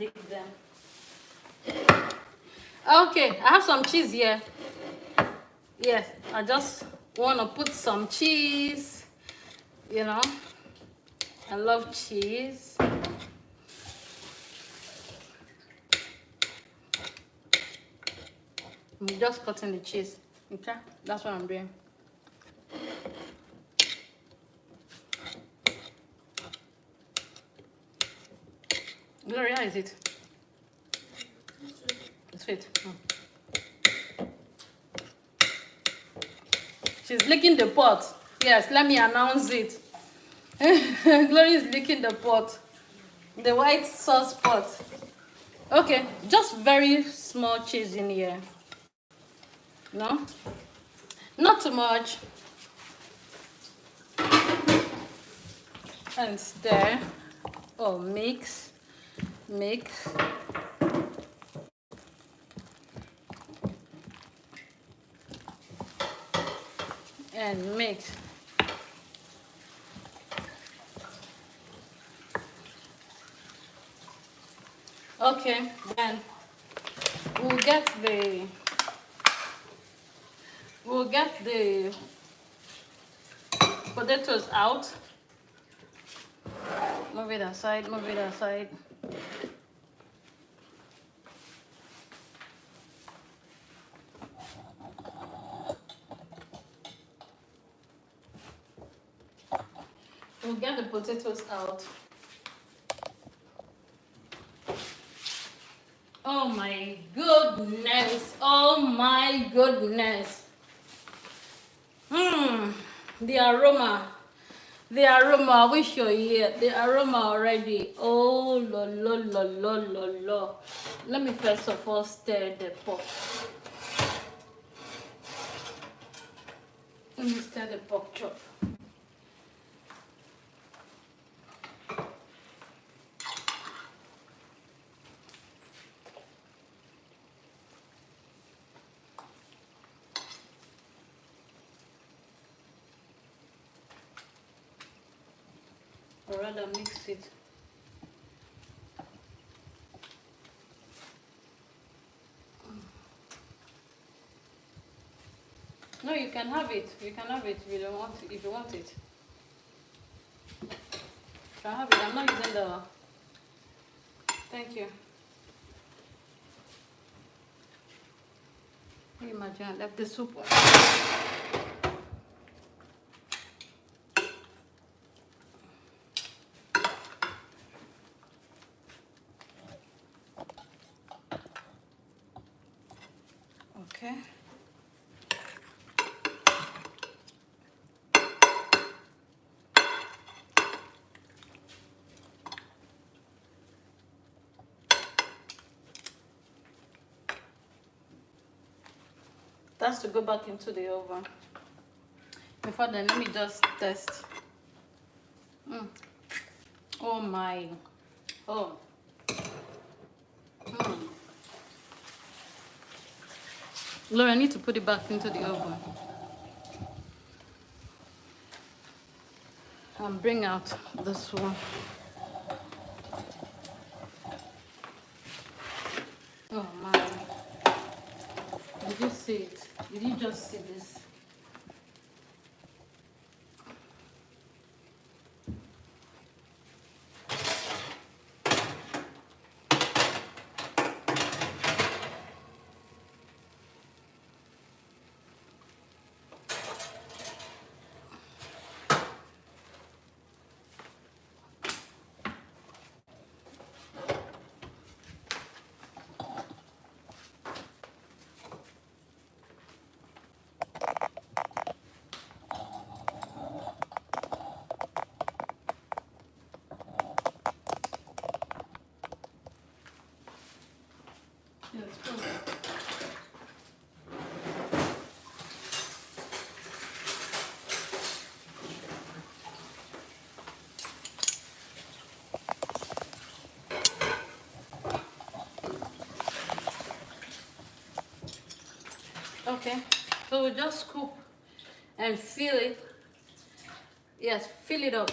dig them. Okay, I have some cheese here. Yes, I just want to put some cheese. You know, I love cheese. I'm just cutting the cheese. Okay, that's what I'm doing. Gloria, how is it? It's sweet. She's licking the pot. Yes, let me announce it. Gloria is licking the pot. The white sauce pot. Okay, just very small cheese in here. No? Not too much. And stir. Oh, mix. Mix. And mix. Okay, then we'll get the potatoes out. Move it aside, move it aside. We'll get the potatoes out. Oh my goodness, oh my goodness. The aroma, I wish you're here. The aroma already. Oh, lo, lo, lo, lo, lo, lo. Let me first of all stir the pot. Let me stir the pork chop. Or rather mix it. No, you can have it. You can have it if you don't want it. If you want it, you can have it. I'm not using the. Thank you. Can you imagine I left the soup on? Okay. That's to go back into the oven. Before then, let me just test. Oh my. Oh. Laura, I need to put it back into the oven. And bring out this one. Oh my. Did you see it? Did you just see this? Okay, so we just scoop and fill it. Yes, fill it up.